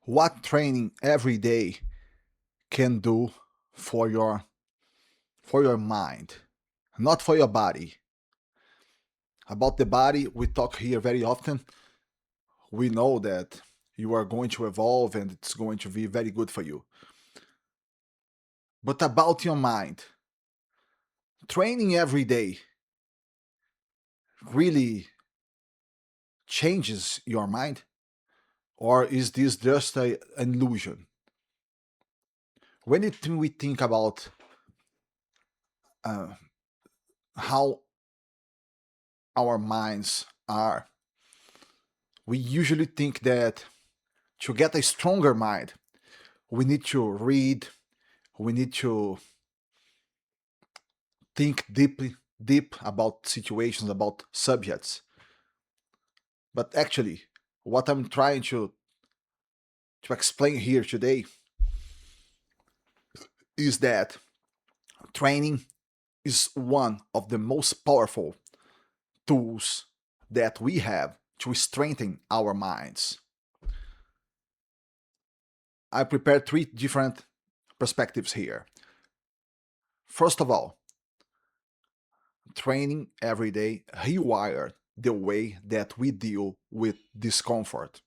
what training every day can do for your mind, not for your body. About the body, we talk here very often. We know that you are going to evolve and it's going to be very good for you. But about your mind, training every day really changes your mind? Or is this just an illusion? We think about uh, how our minds are, we usually think that to get a stronger mind, we need to read, we need to think deep about situations, about subjects. But actually, what I'm trying to explain here today is that training is one of the most powerful tools that we have to strengthen our minds. I prepared three different perspectives here. First of all, training every day rewired the way that we deal with discomfort.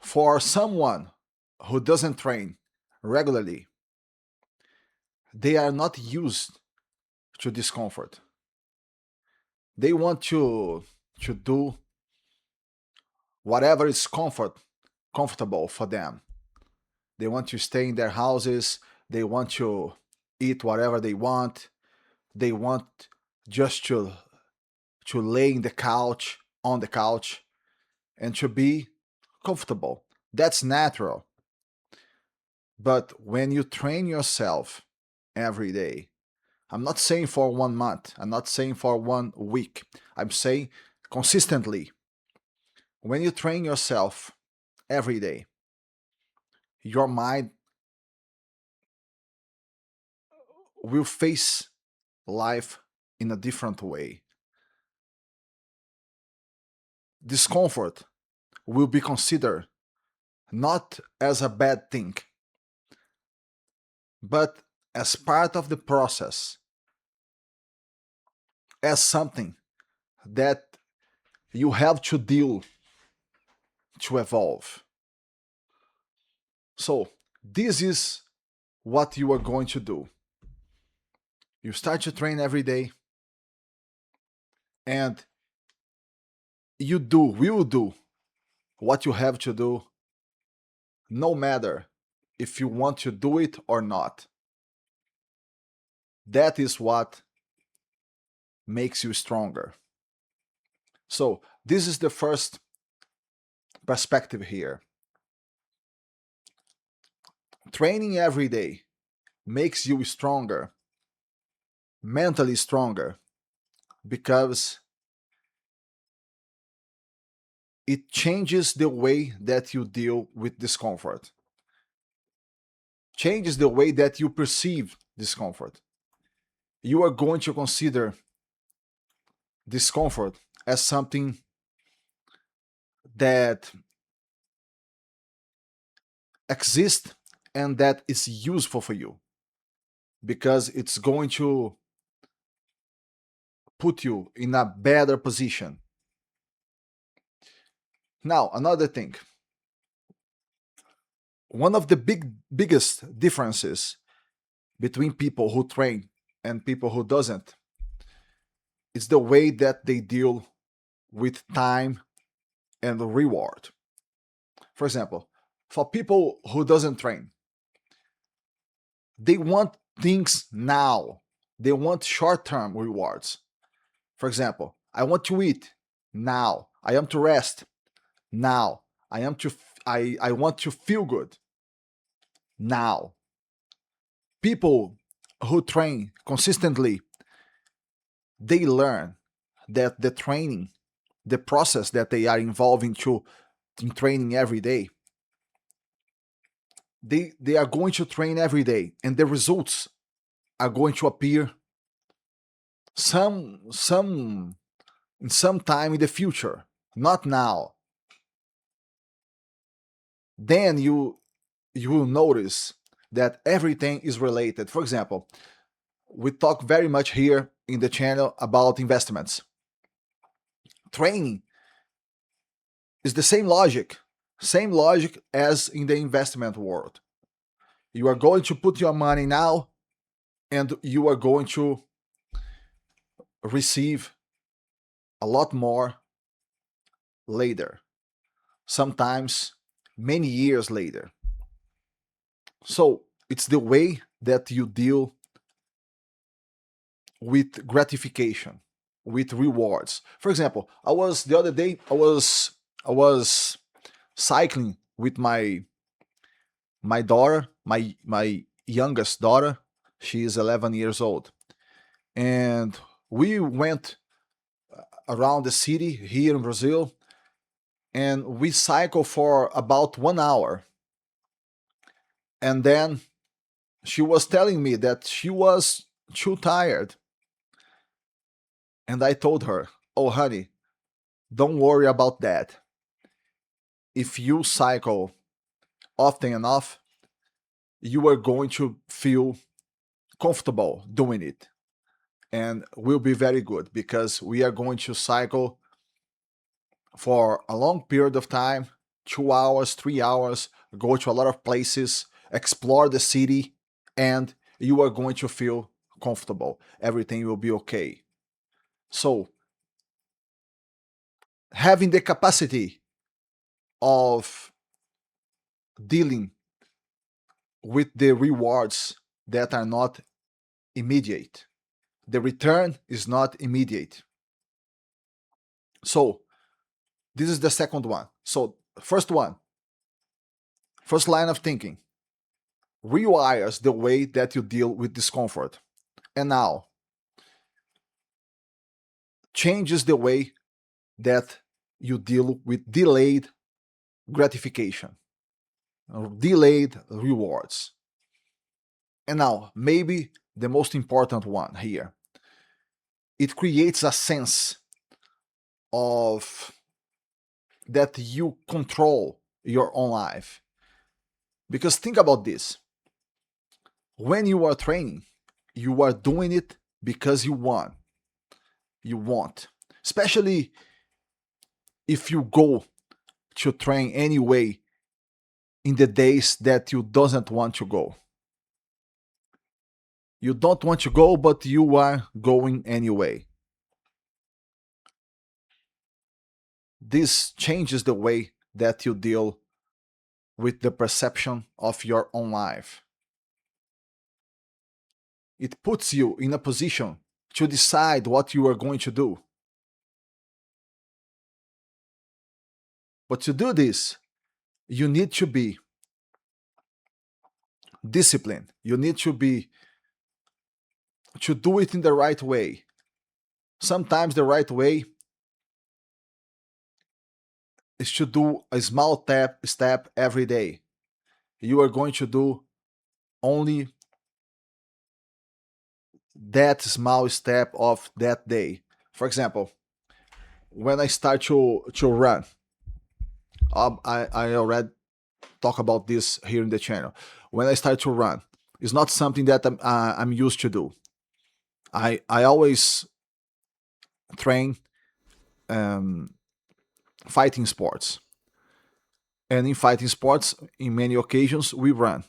For someone who doesn't train regularly, they are not used to discomfort. They want to do whatever is comfortable for them. They want to stay in their houses, they want to eat whatever they want. They want just to lay in the couch, on the couch, and to be comfortable. That's natural. But when you train yourself every day, I'm not saying for 1 month, I'm not saying for 1 week, I'm saying consistently. When you train yourself every day, your mind will face life in a different way. Discomfort will be considered not as a bad thing, but as part of the process, as something that you have to deal to evolve. So, this is what you are going to do. You start to train every day, and will do what you have to do, no matter if you want to do it or not. That is what makes you stronger. So, this is the first perspective here. Training every day makes you stronger, mentally stronger, because it changes the way that you deal with discomfort, changes the way that you perceive discomfort. You are going to consider discomfort as something that exists and that is useful for you, because it's going to put you in a better position. Now, another thing, one of the biggest differences between people who train and people who doesn't is the way that they deal with time and reward. For example, for people who doesn't train, they want things now. They want short-term rewards. For example, I want to eat now. I am to rest now. I want to feel good now. People who train consistently, they learn that the training, the process that they are involved in training every day, they are going to train every day, and the results are going to appear some in some time in the future, not now. then you will notice that everything is related. For example, we talk very much here in the channel about investments. Training is the same logic as in the investment world. You are going to put your money now and you are going to receive a lot more later, sometimes many years later. So it's the way that you deal with gratification, with rewards. For example, I was the other day, I was cycling with my daughter, my youngest daughter. She is 11 years old, and we went around the city here in Brazil, and we cycled for about 1 hour. And then she was telling me that she was too tired, and I told her, "Oh, honey, don't worry about that. If you cycle often enough, you are going to feel comfortable doing it, and will be very good because we are going to cycle for a long period of time, 2 hours, 3 hours, go to a lot of places, explore the city, and you are going to feel comfortable. Everything will be okay." So, having the capacity of dealing with the rewards that are not immediate, the return is not immediate. So, this is the second one. So, first one, first line of thinking rewires the way that you deal with discomfort. And now, changes the way that you deal with delayed gratification, delayed rewards. And now, maybe the most important one here, it creates a sense of that you control your own life. Because think about this, when you are training, you are doing it because you want, especially if you go to train anyway in the days that you doesn't want to go. You don't want to go, but you are going anyway. This changes the way that you deal with the perception of your own life. It puts you in a position to decide what you are going to do. But to do this, you need to be disciplined. You need to do it in the right way. Sometimes the right way is to do a small step every day. You are going to do only that small step of that day. For example, when I start to run, I already talk about this here in the channel. When I start to run, it's not something that I'm used to do. I always train um, fighting sports, and in fighting sports, in many occasions we run,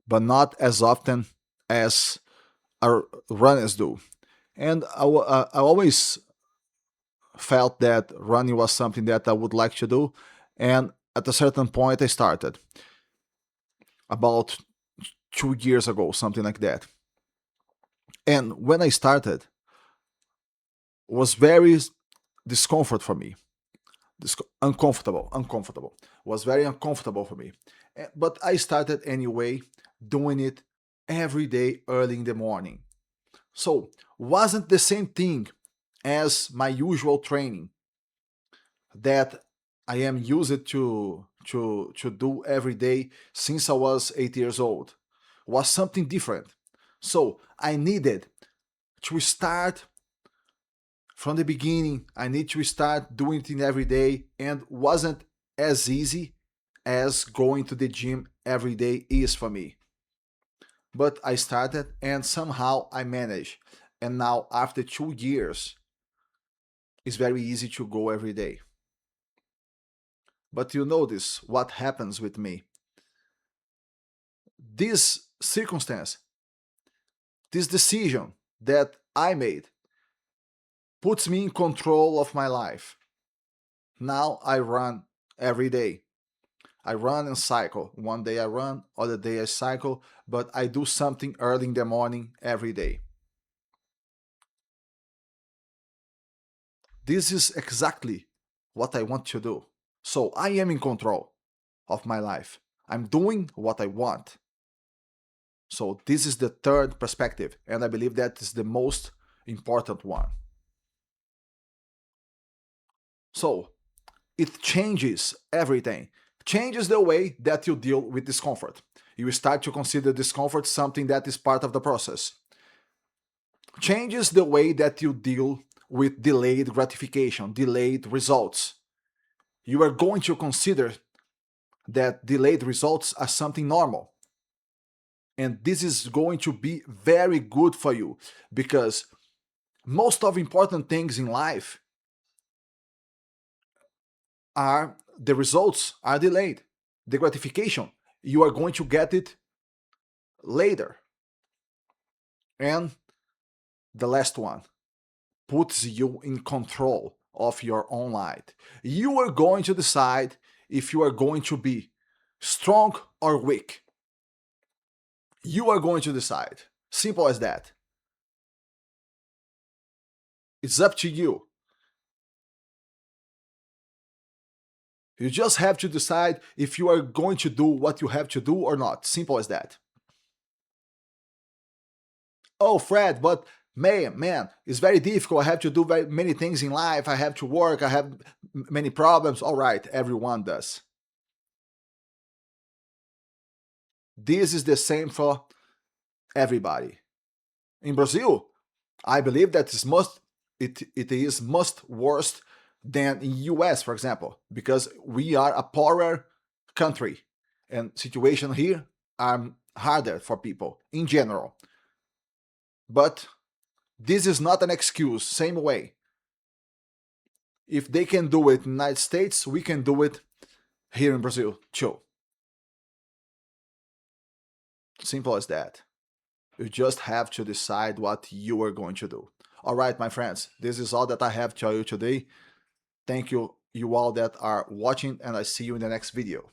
but not as often as our runners do. And I always felt that running was something that I would like to do, and at a certain point I started about 2 years ago, something like that. And when I started, was very discomfort for me. Uncomfortable. Was very uncomfortable for me. But I started anyway, doing it every day early in the morning. So wasn't the same thing as my usual training that I am used to do every day since I was 8 years old. Was something different. So I needed to start from the beginning. I need to start doing it every day, and wasn't as easy as going to the gym every day is for me. But I started and somehow I managed. And now, after 2 years, it's very easy to go every day. But you notice what happens with me. This circumstance, this decision that I made, puts me in control of my life. Now I run every day. I run and cycle. One day I run, other day I cycle, but I do something early in the morning every day. This is exactly what I want to do. So I am in control of my life. I'm doing what I want. So this is the third perspective, and I believe that is the most important one. So it changes everything. Changes the way that you deal with discomfort. You start to consider discomfort something that is part of the process. Changes the way that you deal with delayed gratification, delayed results. You are going to consider that delayed results are something normal. And this is going to be very good for you because most of important things in life are the results are delayed. The gratification, you are going to get it later. And the last one puts you in control of your own life. You are going to decide if you are going to be strong or weak. You are going to decide. Simple as that. It's up to you. You just have to decide if you are going to do what you have to do or not. Simple as that. Oh, Fred, but man, it's very difficult. I have to do very many things in life. I have to work. I have many problems. All right, everyone does. This is the same for everybody. In Brazil, I believe that it is much worse than in US, for example, because we are a poorer country and situation here are harder for people in general. But this is not an excuse, same way. If they can do it in the United States, we can do it here in Brazil too. Simple as that. You just have to decide what you are going to do. All right, my friends, this is all that I have to tell you today. Thank you all that are watching, and I see you in the next video.